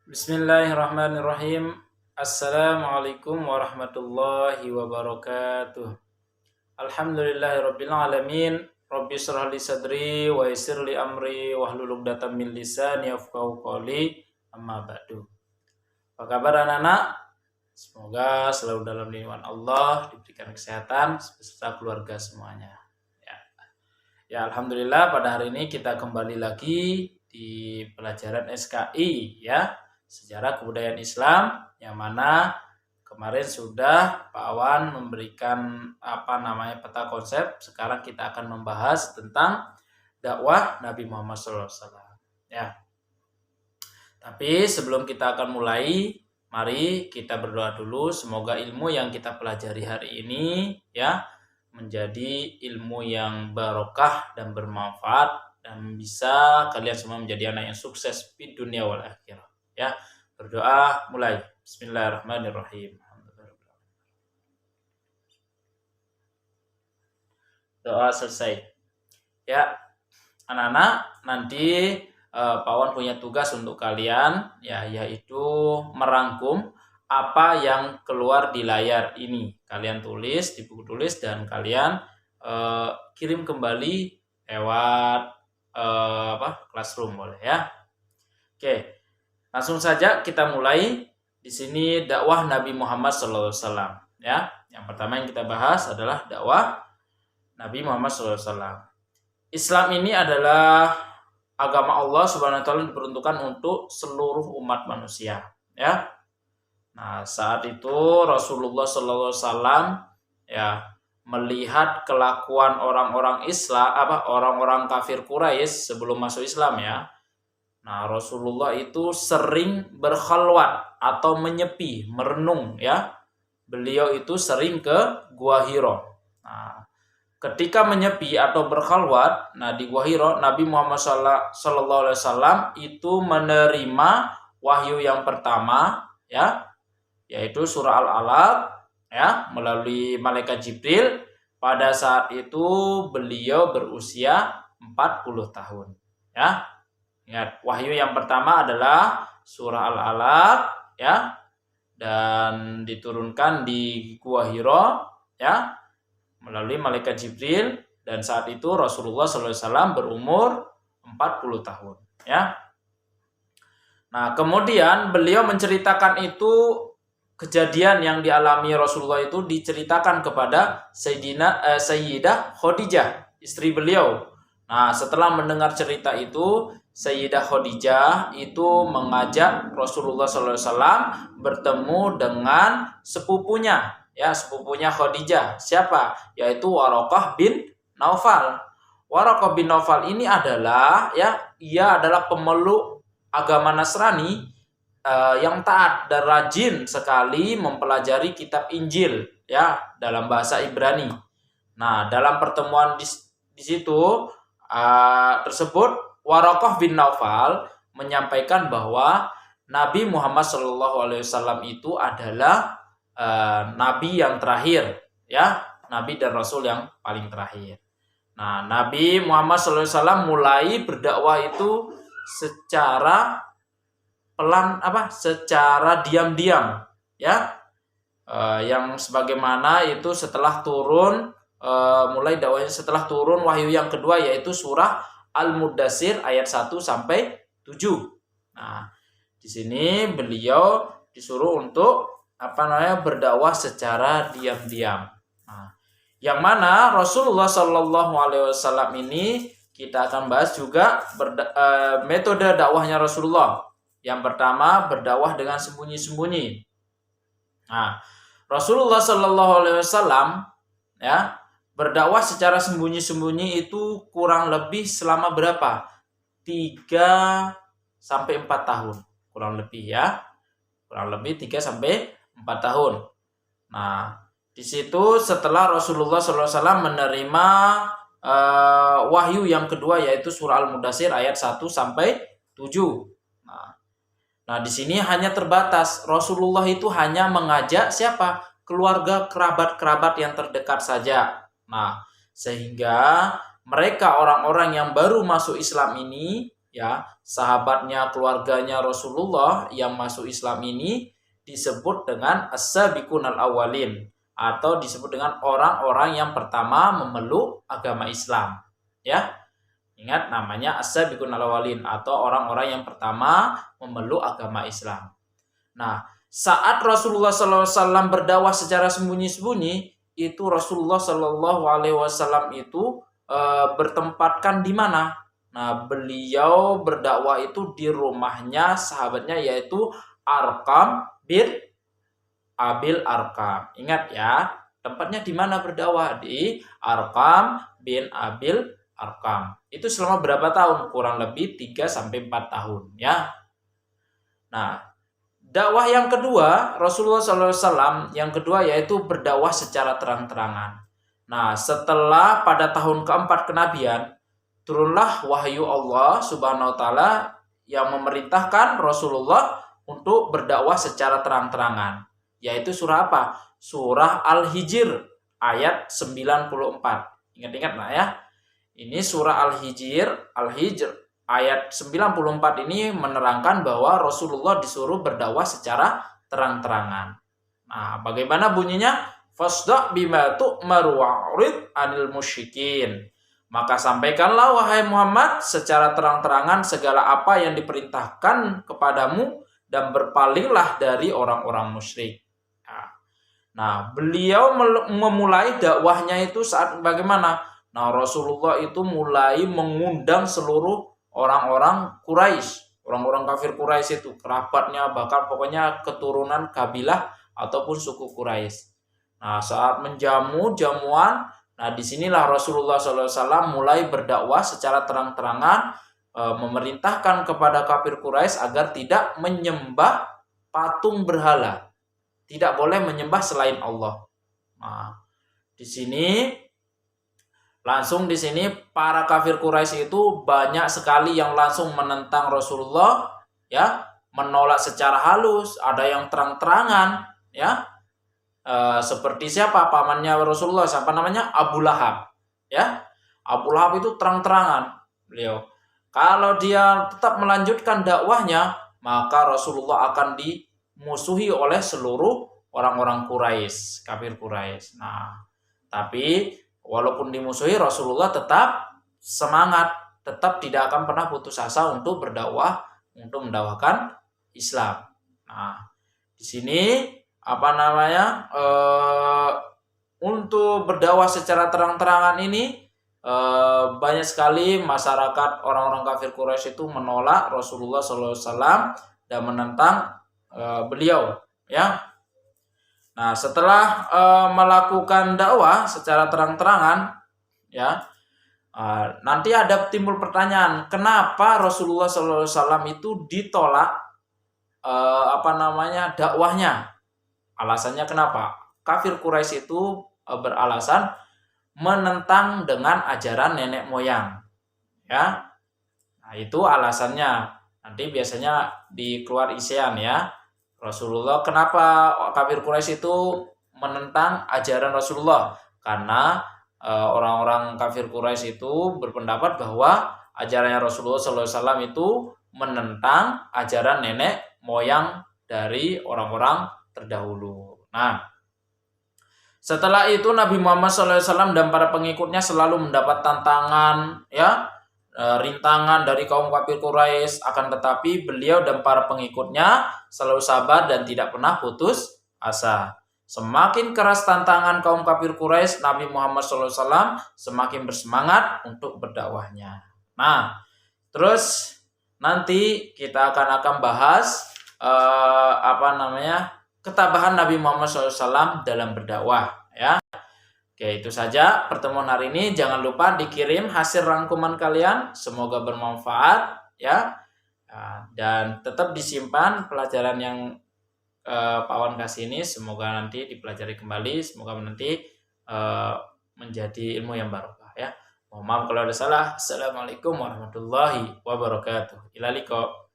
Bismillahirrahmanirrahim. Assalamualaikum warahmatullahi wabarakatuh. Alhamdulillahirabbil alamin. Rabbi shrah li sadri wa yassir li amri wahlul 'uqdatam min lisani yafqahu qawli. Amma ba'du. Apa kabar anak-anak? Semoga selalu dalam lindungan Allah, diberikan kesehatan beserta keluarga semuanya. Ya, alhamdulillah pada hari ini kita kembali lagi di pelajaran SKI ya. Sejarah Kebudayaan Islam, yang mana kemarin sudah Pak Awan memberikan peta konsep. Sekarang kita akan membahas tentang dakwah Nabi Muhammad SAW. Ya. Tapi sebelum kita akan mulai, mari kita berdoa dulu. Semoga ilmu yang kita pelajari hari ini ya menjadi ilmu yang barokah dan bermanfaat, dan bisa kalian semua menjadi anak yang sukses di dunia wal akhirah. Ya, berdoa mulai. Bismillahirrahmanirrahim. Doa selesai. Ya, anak-anak, nanti Pak Wan punya tugas untuk kalian ya, yaitu merangkum apa yang keluar di layar ini. Kalian tulis di buku tulis dan kalian kirim kembali lewat classroom boleh ya. Oke. Langsung saja kita mulai. Di sini dakwah Nabi Muhammad SAW. Ya, yang pertama yang kita bahas adalah dakwah Nabi Muhammad SAW. Islam ini adalah agama Allah Subhanahu Wa Taala, diperuntukkan untuk seluruh umat manusia. Ya. Nah, saat itu Rasulullah SAW ya melihat kelakuan orang-orang Islam, orang-orang kafir Quraisy sebelum masuk Islam ya. Nah, Rasulullah itu sering berkhalwat atau menyepi, merenung ya. Beliau itu sering ke Gua Hira. Nah, ketika menyepi atau berkhalwat, di Gua Hira, Nabi Muhammad SAW itu menerima wahyu yang pertama ya, yaitu surah Al-Alaq ya, melalui malaikat Jibril. Pada saat itu beliau berusia 40 tahun ya. Ingat, wahyu yang pertama adalah surah Al-Alaq ya, dan diturunkan di Gua Hira ya melalui malaikat Jibril, dan saat itu Rasulullah SAW berumur 40 tahun ya. Nah, kemudian beliau menceritakan itu, kejadian yang dialami Rasulullah itu diceritakan kepada Sayyidah Khadijah, istri beliau. Nah, setelah mendengar cerita itu, Sayyidah Khadijah itu mengajak Rasulullah SAW bertemu dengan sepupunya, ya, sepupunya Khadijah. Siapa? Yaitu Waraqah bin Naufal. Waraqah bin Naufal ini adalah ia adalah pemeluk agama Nasrani yang taat dan rajin sekali mempelajari kitab Injil ya dalam bahasa Ibrani. Nah, dalam pertemuan di situ tersebut, Waraqah bin Naufal menyampaikan bahwa Nabi Muhammad SAW itu adalah nabi yang terakhir ya, nabi dan rasul yang paling terakhir. Nah, Nabi Muhammad SAW mulai berdakwah itu secara pelan, secara diam-diam ya, yang sebagaimana itu setelah turun mulai dakwahnya setelah turun wahyu yang kedua, yaitu surah Al-Mudaththir ayat 1 sampai 7. Nah, di sini beliau disuruh untuk berdakwah secara diam-diam. Nah, yang mana Rasulullah SAW ini kita akan bahas juga metode dakwahnya Rasulullah. Yang pertama, berdakwah dengan sembunyi-sembunyi. Nah, Rasulullah SAW ya berdakwah secara sembunyi-sembunyi itu kurang lebih selama berapa? 3 sampai 4 tahun. Kurang lebih ya. Kurang lebih 3 sampai 4 tahun. Nah, di situ setelah Rasulullah SAW menerima wahyu yang kedua, yaitu surah Al-Mudaththir ayat 1 sampai 7. Nah, di sini hanya terbatas. Rasulullah itu hanya mengajak siapa? Keluarga, kerabat-kerabat yang terdekat saja. Nah, sehingga mereka orang-orang yang baru masuk Islam ini ya, sahabatnya, keluarganya Rasulullah yang masuk Islam ini disebut dengan as-sabiqunal awwalin, atau disebut dengan orang-orang yang pertama memeluk agama Islam. Ya, ingat namanya as-sabiqunal awwalin, atau orang-orang yang pertama memeluk agama Islam. Nah, saat Rasulullah SAW berdakwah secara sembunyi-sembunyi, itu Rasulullah SAW itu bertempatkan di mana? Nah, beliau berdakwah itu di rumahnya sahabatnya, yaitu Arqam bin Abil Arqam. Ingat ya, tempatnya di mana berdakwah? Di Arqam bin Abil Arqam. Itu selama berapa tahun? Kurang lebih 3-4 tahun ya. Nah, dakwah yang kedua Rasulullah SAW yang kedua yaitu berdakwah secara terang-terangan. Nah, setelah pada tahun keempat kenabian turunlah wahyu Allah Subhanahu wa taala yang memerintahkan Rasulullah untuk berdakwah secara terang-terangan. Yaitu surah apa? Surah Al-Hijr ayat 94. Ingat-ingat lah ya. Ini surah Al-Hijr ayat 94 ini menerangkan bahwa Rasulullah disuruh berdakwah secara terang-terangan. Nah, bagaimana bunyinya? Fasda' bima tu'maru wa'rid 'anil musyrikin. Maka sampaikanlah wahai Muhammad secara terang-terangan segala apa yang diperintahkan kepadamu dan berpalinglah dari orang-orang musyrik. Nah, beliau memulai dakwahnya itu saat bagaimana? Nah, Rasulullah itu mulai mengundang seluruh orang-orang Quraisy, orang-orang kafir Quraisy itu, kerabatnya, bahkan pokoknya keturunan kabilah ataupun suku Quraisy. Nah, saat jamuan, nah disinilah Rasulullah SAW mulai berdakwah secara terang-terangan, memerintahkan kepada kafir Quraisy agar tidak menyembah patung berhala, tidak boleh menyembah selain Allah. Nah, di sini para kafir Quraisy itu banyak sekali yang langsung menentang Rasulullah, ya, menolak secara halus, ada yang terang-terangan, ya. Seperti siapa? Pamannya Rasulullah, siapa namanya? Abu Lahab, ya. Abu Lahab itu terang-terangan beliau. Kalau dia tetap melanjutkan dakwahnya, maka Rasulullah akan dimusuhi oleh seluruh orang-orang Quraisy, kafir Quraisy. Nah, tapi walaupun dimusuhi, Rasulullah tetap semangat, tetap tidak akan pernah putus asa untuk berdakwah, untuk mendakwakan Islam. Nah, di sini untuk berdakwah secara terang-terangan ini banyak sekali masyarakat orang-orang kafir Quraisy itu menolak Rasulullah SAW dan menentang beliau, ya. Nah, setelah melakukan dakwah secara terang-terangan, ya, nanti ada timbul pertanyaan, kenapa Rasulullah SAW itu ditolak dakwahnya? Alasannya kenapa? Kafir Quraisy itu beralasan menentang dengan ajaran nenek moyang, ya. Nah, itu alasannya. Nanti biasanya di keluar isian, ya. Rasulullah, kenapa kafir Quraisy itu menentang ajaran Rasulullah? Karena orang-orang kafir Quraisy itu berpendapat bahwa ajarannya Rasulullah SAW itu menentang ajaran nenek moyang dari orang-orang terdahulu. Nah, setelah itu Nabi Muhammad SAW dan para pengikutnya selalu mendapat tantangan, ya, rintangan dari kaum kafir Quraisy. Akan tetapi beliau dan para pengikutnya selalu sabar dan tidak pernah putus asa. Semakin keras tantangan kaum kafir Quraisy, Nabi Muhammad SAW semakin bersemangat untuk berdakwahnya. Nah, terus nanti kita akan bahas ketabahan Nabi Muhammad SAW dalam berdakwah, ya. Oke, itu saja pertemuan hari ini. Jangan lupa dikirim hasil rangkuman kalian, semoga bermanfaat, ya. Dan tetap disimpan pelajaran yang Pak Wan kasih ini, semoga nanti dipelajari kembali, semoga nanti menjadi ilmu yang barokah, ya. Mohon maaf kalau ada salah. Assalamualaikum warahmatullahi wabarakatuh. Ila liqa.